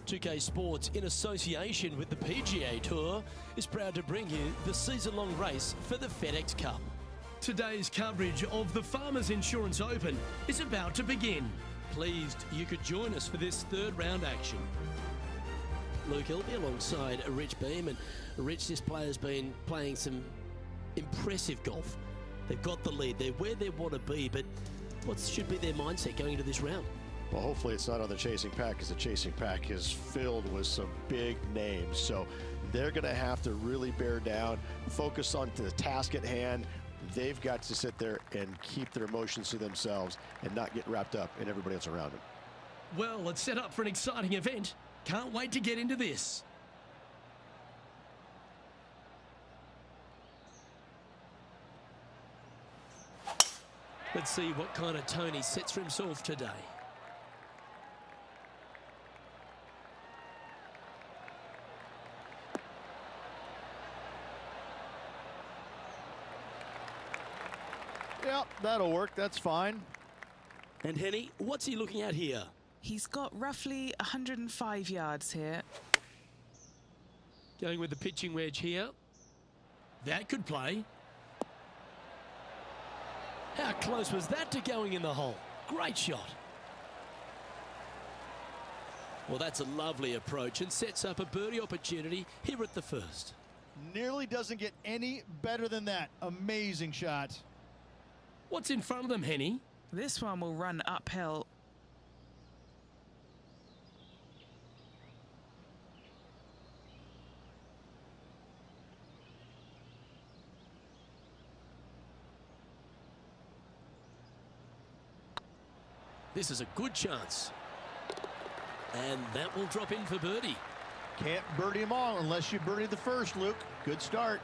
2K Sports, in association with the PGA Tour, is proud to bring you the season-long race for the FedEx Cup. Today's coverage of the Farmers Insurance Open is about to begin. Pleased you could join us for this third round action. Luke Hilby alongside Rich Beam, and Rich, this player's been playing some impressive golf. They've got the lead, they're where they want to be, but what should be their mindset going into this round? Well, hopefully it's not on the chasing pack, because the chasing pack is filled with some big names. So they're going to have to really bear down, focus on the task at hand. They've got to sit there and keep their emotions to themselves and not get wrapped up in everybody else around them. Well, it's set up for an exciting event. Can't wait to get into this. Let's see what kind of tone he sets for himself today. Yep, that'll work. That's fine. And Henny, what's he looking at here? He's got roughly 105 yards here. Going with the pitching wedge here. That could play. How close was that to going in the hole? Great shot. Well, that's a lovely approach and sets up a birdie opportunity here at the first. Nearly doesn't get any better than that. Amazing shot. What's in front of them, Henny? This one will run uphill. This is a good chance. And that will drop in for birdie. Can't birdie them all unless you birdie the first, Luke. Good start.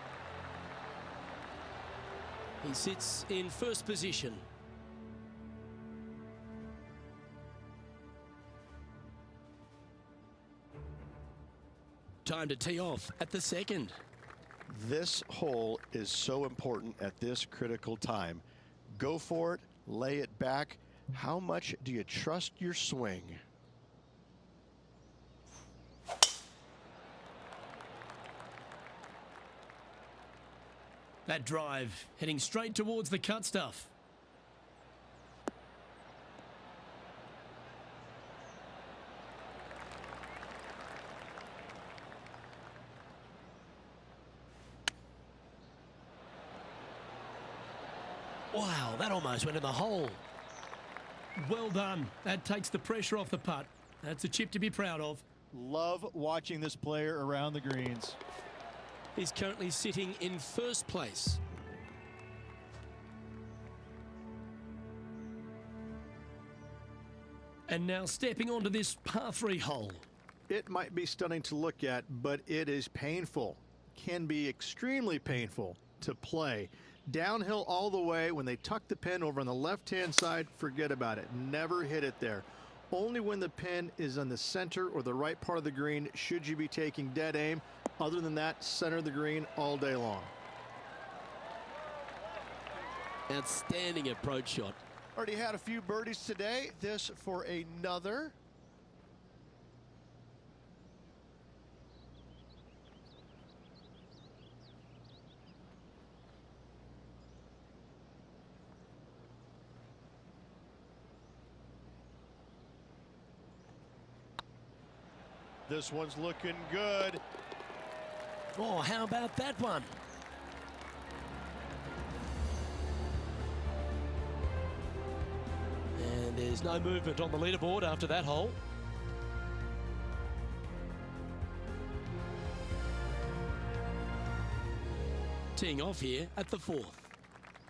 He sits in first position. Time to tee off at the second. This hole is so important at this critical time. Go for it, lay it back. How much do you trust your swing? That drive heading straight towards the cut stuff. Wow, that almost went in the hole. Well done. That takes the pressure off the putt. That's a chip to be proud of. Love watching this player around the greens. He's currently sitting in first place. And now stepping onto this par 3 hole. It might be stunning to look at, but it is painful. Can be extremely painful to play. Downhill all the way. When they tuck the pin over on the left-hand side, forget about it. Never hit it there. Only when the pin is on the center or the right part of the green should you be taking dead aim. Other than that, center of the green all day long. Outstanding approach shot. Already had a few birdies today. This for another. This one's looking good. Oh, how about that one? And there's no movement on the leaderboard after that hole. Teeing off here at the fourth.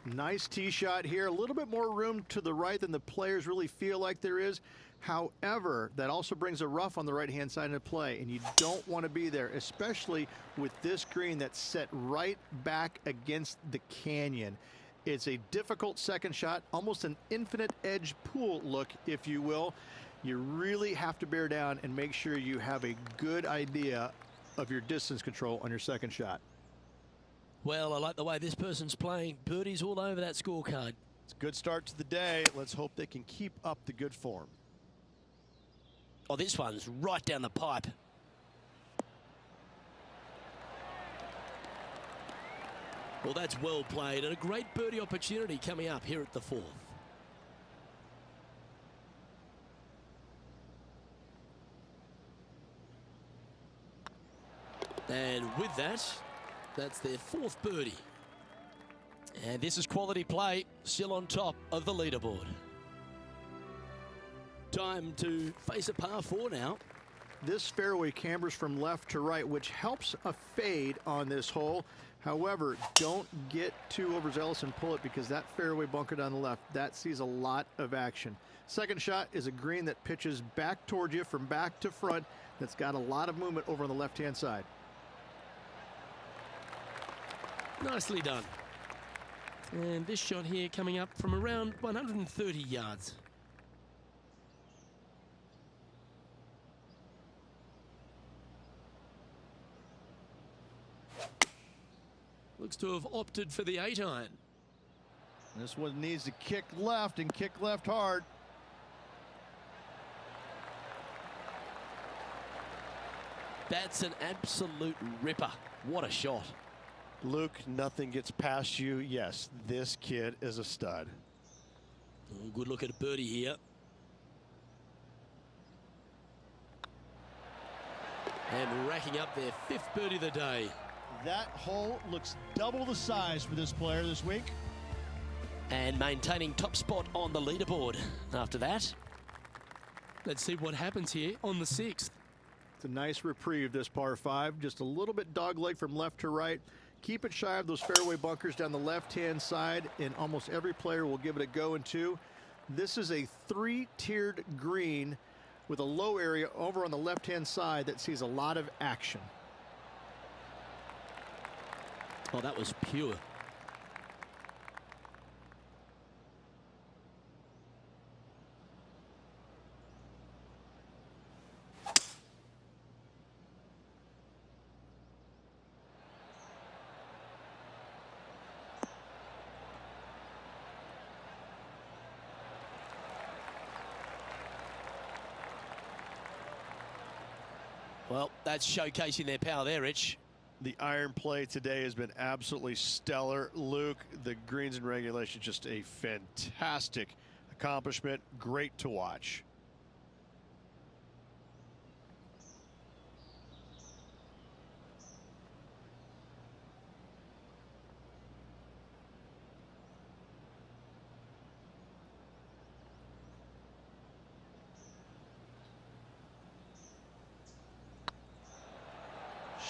Nice tee shot here. A little bit more room to the right than the players really feel like there is. However, that also brings a rough on the right-hand side into play, and you don't want to be there, especially with this green that's set right back against the canyon. It's a difficult second shot, almost an infinite edge pool look, if you will. You really have to bear down and make sure you have a good idea of your distance control on your second shot. Well, I like the way this person's playing. Birdies all over that scorecard. It's a good start to the day. Let's hope they can keep up the good form. Oh, this one's right down the pipe. Well, that's well played, and a great birdie opportunity coming up here at the 4th. And with that, that's their 4th birdie. And this is quality play, still on top of the leaderboard. Time to face a par 4 now. This fairway cambers from left to right, which helps a fade on this hole. However, don't get too overzealous and pull it, because that fairway bunker down the left, that sees a lot of action. Second shot is a green that pitches back towards you from back to front. That's got a lot of movement over on the left-hand side. Nicely done. And this shot here coming up from around 130 yards. Looks to have opted for the 8-iron. This one needs to kick left and kick left hard. That's an absolute ripper. What a shot. Luke, nothing gets past you. Yes, this kid is a stud. Oh, good look at a birdie here. And racking up their 5th birdie of the day. That hole looks double the size for this player this week. And maintaining top spot on the leaderboard after that. Let's see what happens here on the 6th. It's a nice reprieve, this par 5. Just a little bit dogleg from left to right. Keep it shy of those fairway bunkers down the left-hand side, and almost every player will give it a go in 2. This is a 3-tiered green with a low area over on the left-hand side that sees a lot of action. Oh, that was pure. Well, that's showcasing their power there, Rich. The iron play today has been absolutely stellar. Luke, the greens in regulation, just a fantastic accomplishment. Great to watch.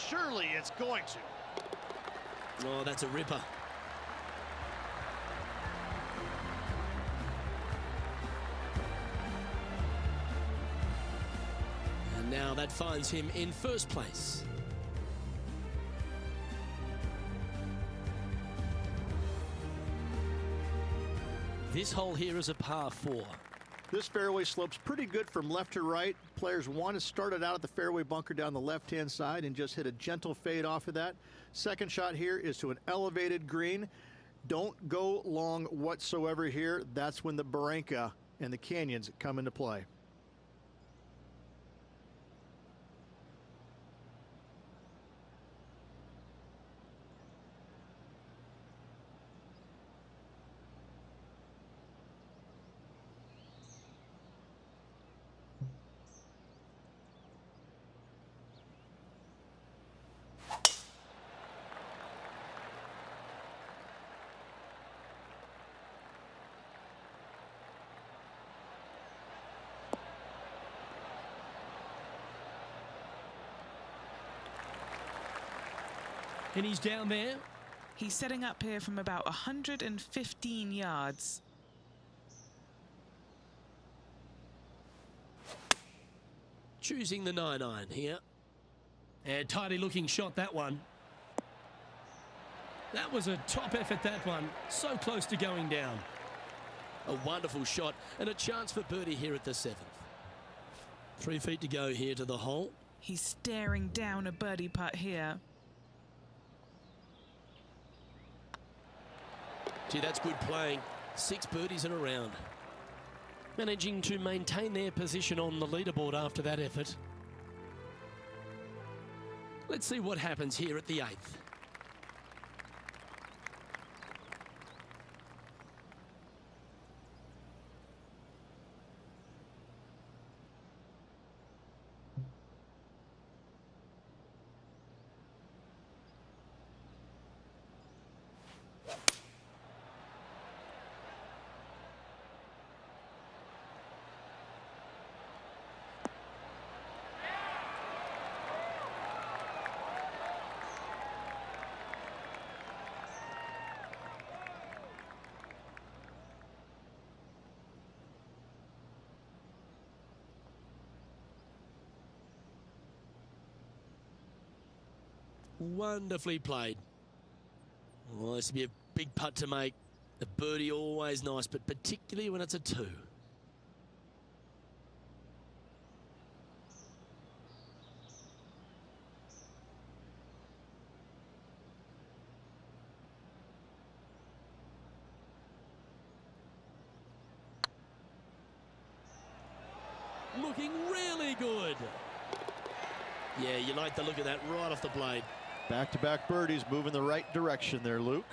Surely it's going to. Oh, that's a ripper. And now that finds him in 1st place. This hole here is a par 4. This fairway slopes pretty good from left to right. Players want to start it out at the fairway bunker down the left-hand side and just hit a gentle fade off of that. Second shot here is to an elevated green. Don't go long whatsoever here. That's when the barranca and the canyons come into play. And he's down there He's setting up here from about 115 yards. Choosing the 9-iron here. And tidy looking shot, that one. That was a top effort, that one. So close to going down. A wonderful shot and a chance for birdie here at the 7th. 3 feet to go here to the hole. He's staring down a birdie putt here. Gee, that's good playing. 6 birdies in a round. Managing to maintain their position on the leaderboard after that effort. Let's see what happens here at the 8th. Wonderfully played. Well, this would be a big putt to make. A birdie always nice, but particularly when it's a 2. Looking really good. Yeah, you like the look of that right off the blade. Back-to-back birdies, moving the right direction there, Luke.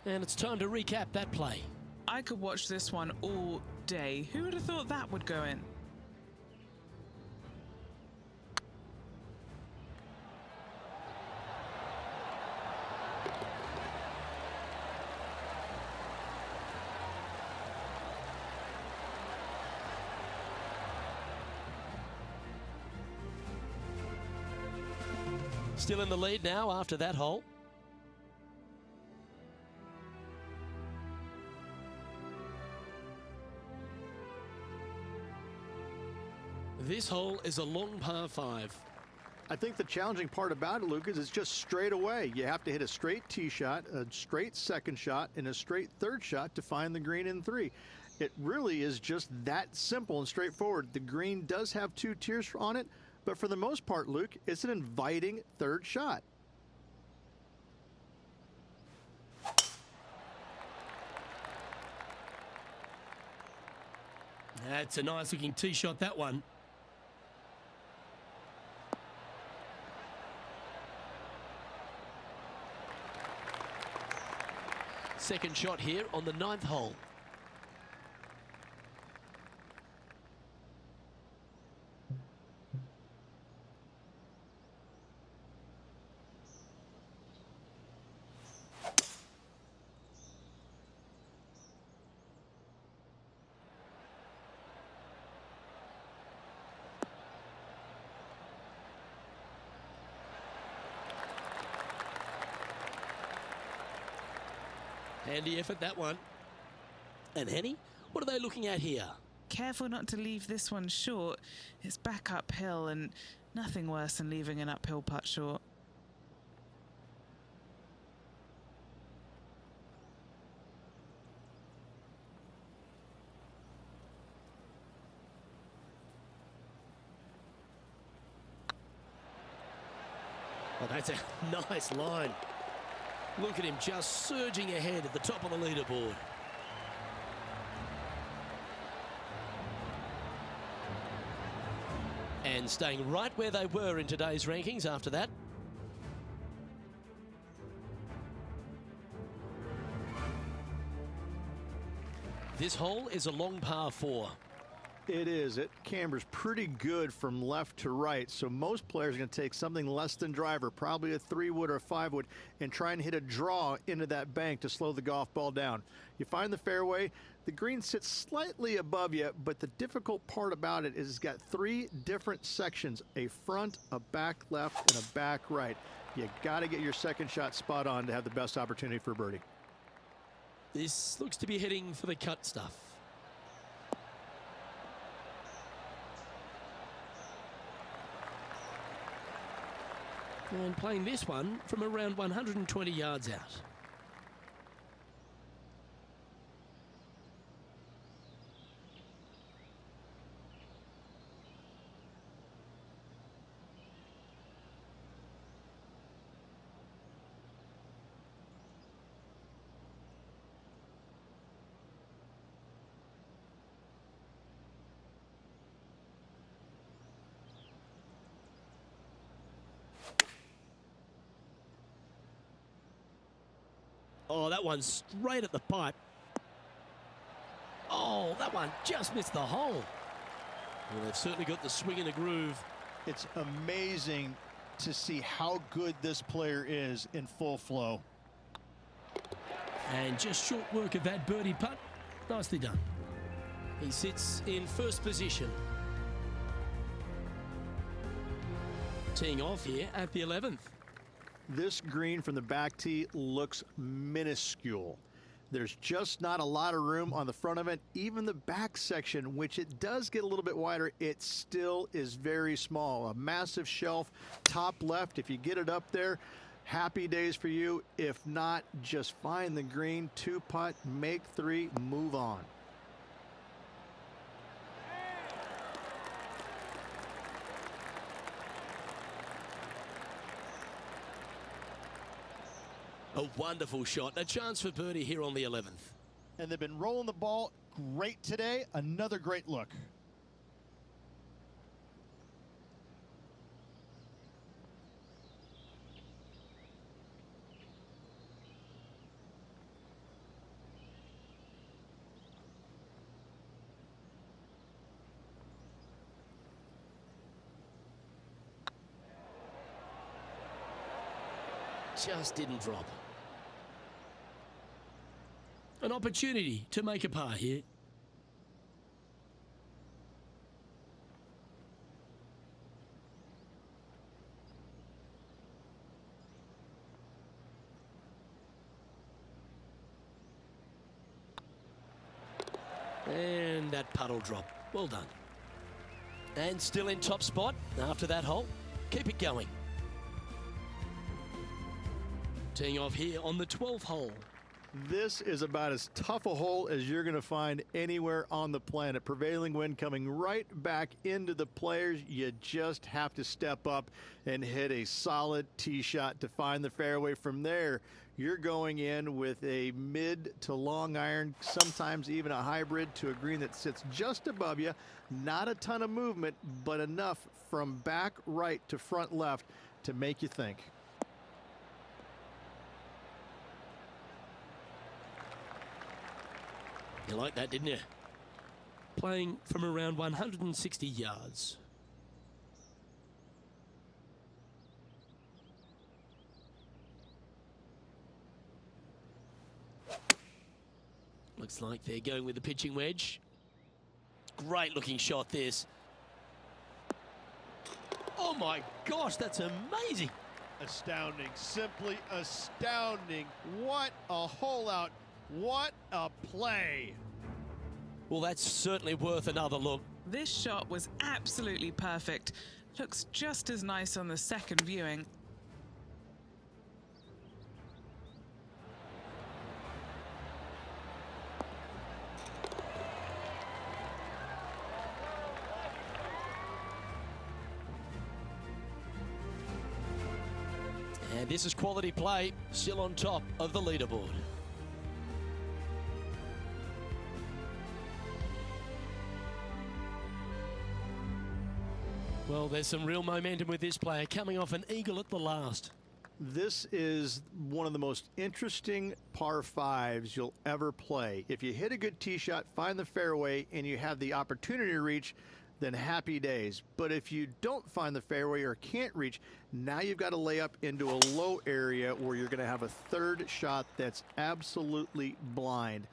And it's time to recap that play. I could watch this one all day. Who would have thought that would go in? Still in the lead now after that hole. This hole is a long par 5. I think the challenging part about it, Luke, is it's just straight away. You have to hit a straight tee shot, a straight second shot, and a straight third shot to find the green in 3. It really is just that simple and straightforward. The green does have 2 tiers on it, but for the most part, Luke, it's an inviting third shot. That's a nice looking tee shot, that one. Second shot here on the 9th hole. Handy effort, that one. And Henny, what are they looking at here? Careful not to leave this one short. It's back uphill and nothing worse than leaving an uphill putt short. Oh, that's a nice line. Look at him just surging ahead at the top of the leaderboard. And staying right where they were in today's rankings after that. This hole is a long par 4. It is. It cambers pretty good from left to right, so most players are going to take something less than driver, probably a 3-wood or a 5-wood, and try and hit a draw into that bank to slow the golf ball down. You find the fairway, The green sits slightly above you, but the difficult part about it is it's got 3 different sections, a front, a back left, and a back right. You got to get your second shot spot on to have the best opportunity for birdie. This looks to be heading for the cut stuff. And playing this one from around 120 yards out. Oh, that one's straight at the pipe. Oh, that one just missed the hole. Well, they've certainly got the swing and the groove. It's amazing to see how good this player is in full flow. And just short work of that birdie putt. Nicely done. He sits in first position. Teeing off here at the 11th. This green from the back tee looks minuscule. There's just not a lot of room on the front of it. Even the back section, which it does get a little bit wider, it still is very small. A massive shelf, top left. If you get it up there, happy days for you. If not, just find the green, 2-putt, make 3, move on. A wonderful shot. A chance for birdie here on the 11th. And they've been rolling the ball great today. Another great look. Just didn't drop. An opportunity to make a par here. And that puddle drop. Well done. And still in top spot after that hole. Keep it going. Teeing off here on the 12th hole. This is about as tough a hole as you're going to find anywhere on the planet. Prevailing wind coming right back into the players. You just have to step up and hit a solid tee shot to find the fairway. From there, you're going in with a mid to long iron, sometimes even a hybrid to a green that sits just above you. Not a ton of movement, but enough from back right to front left to make you think. You like that, didn't you? Playing from around 160 yards. Looks like they're going with the pitching wedge. Great looking shot, this. Oh my gosh, that's amazing. Astounding, simply astounding. What a hole out. What a play. Well, that's certainly worth another look. This shot was absolutely perfect. Looks just as nice on the second viewing. And this is quality play, still on top of the leaderboard. Well, there's some real momentum with this player coming off an eagle at the last. This is one of the most interesting par 5s you'll ever play. If you hit a good tee shot, find the fairway, and you have the opportunity to reach, then happy days. But if you don't find the fairway or can't reach, now you've got to lay up into a low area where you're going to have a third shot that's absolutely blind.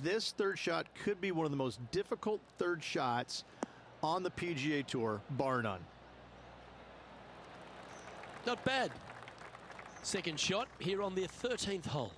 This third shot could be one of the most difficult third shots on the PGA Tour, bar none. Not bad. Second shot here on their 13th hole.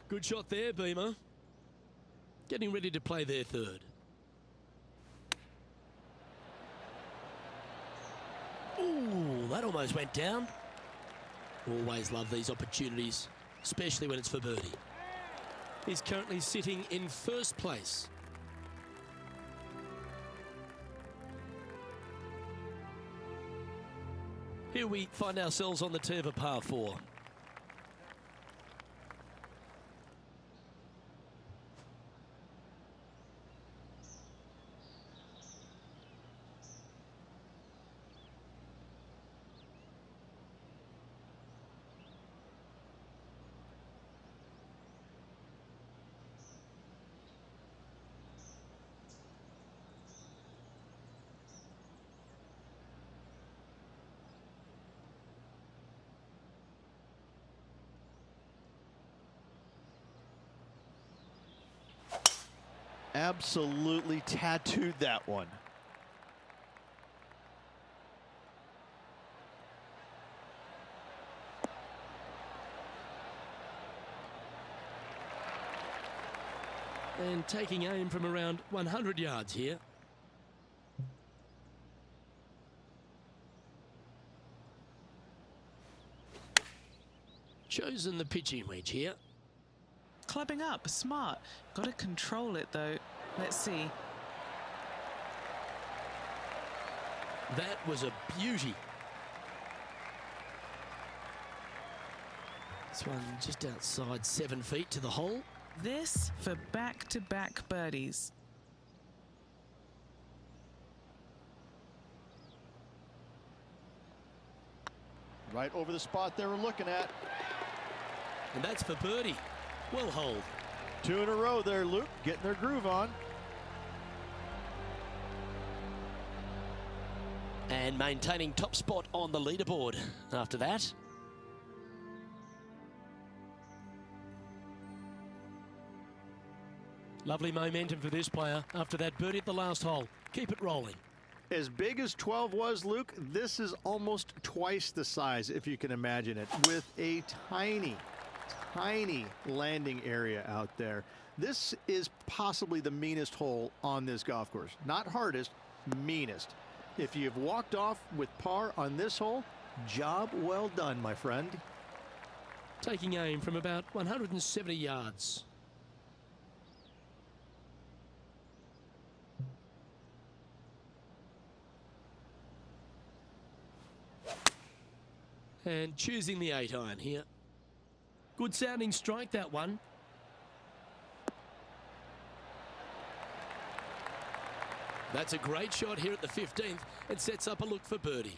Good shot there, Beamer. Getting ready to play their third. Ooh, that almost went down. Always love these opportunities, especially when it's for birdie. He's currently sitting in first place. Here we find ourselves on the tee of a par 4. Absolutely tattooed that one. And taking aim from around 100 yards here. Chosen the pitching wedge here. Clubbing up, smart. Got to control it though. Let's see. That was a beauty. This one just outside 7 feet to the hole. This for back-to-back birdies. Right over the spot they were looking at. And that's for birdie. Well holed. 2 in a row there, Luke, getting their groove on. And maintaining top spot on the leaderboard after that. Lovely momentum for this player after that birdie at the last hole. Keep it rolling. As big as 12 was, Luke, this is almost twice the size, if you can imagine it, with a tiny landing area out there. This is possibly the meanest hole on this golf course. Not hardest, meanest. If you've walked off with par on this hole, job well done, my friend. Taking aim from about 170 yards. And choosing the 8-iron here. Good sounding strike, that one. That's a great shot here at the 15th and sets up a look for birdie.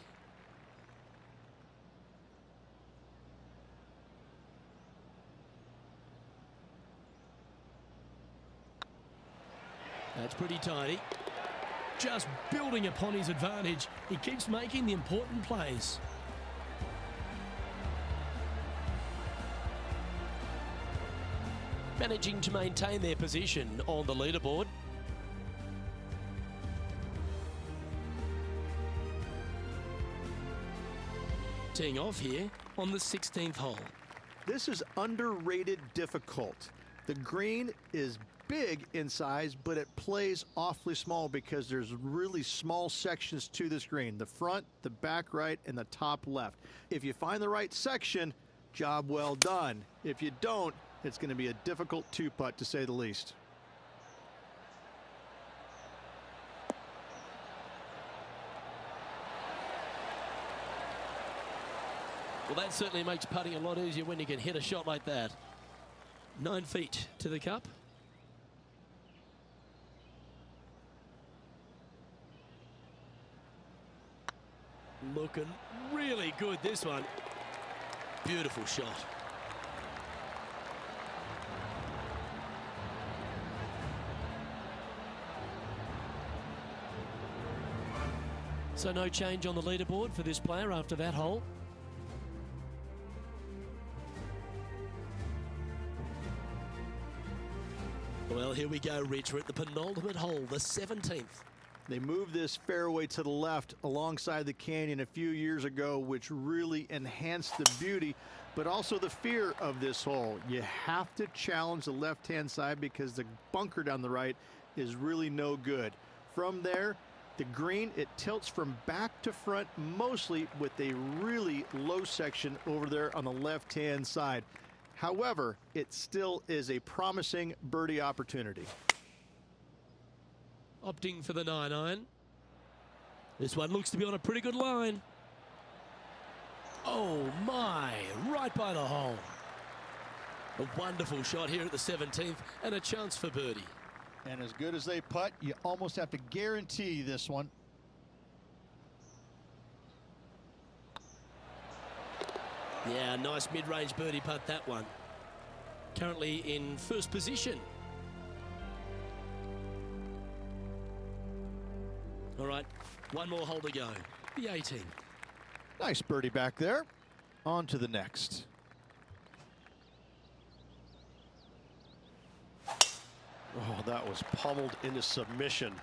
That's pretty tidy. Just building upon his advantage. He keeps making the important plays. Managing to maintain their position on the leaderboard. Teeing off here on the 16th hole. This is underrated difficult. The green is big in size, but it plays awfully small because there's really small sections to this green. The front, the back right, and the top left. If you find the right section, job well done. If you don't, It's going to be a difficult two-putt to say the least. Well, that certainly makes putting a lot easier when you can hit a shot like that. 9 feet to the cup. Looking really good, this one. Beautiful shot. So no change on the leaderboard for this player after that hole. Well, here we go, Rich. We're at the penultimate hole, the 17th. They moved this fairway to the left alongside the canyon a few years ago, which really enhanced the beauty, but also the fear of this hole. You have to challenge the left-hand side because the bunker down the right is really no good. From there, the green, it tilts from back to front, mostly with a really low section over there on the left-hand side. However, it still is a promising birdie opportunity. Opting for the 9-iron. This one looks to be on a pretty good line. Oh my, right by the hole. A wonderful shot here at the 17th and a chance for birdie. And as good as they putt, you almost have to guarantee this one. Yeah, nice mid-range birdie putt, that one. Currently in first position. All right, one more hole to go. The 18th. Nice birdie back there. On to the next. Oh, that was pummeled into submission.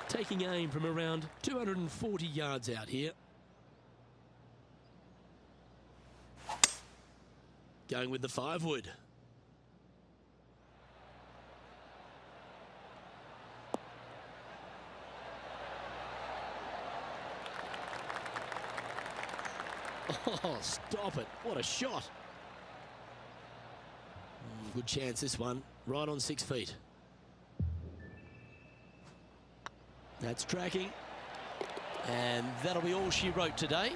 Taking aim from around 240 yards out here. Going with the 5-wood. Oh, stop it. What a shot. Good chance, this one. Right on 6 feet. That's tracking. And that'll be all she wrote today.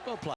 Well played.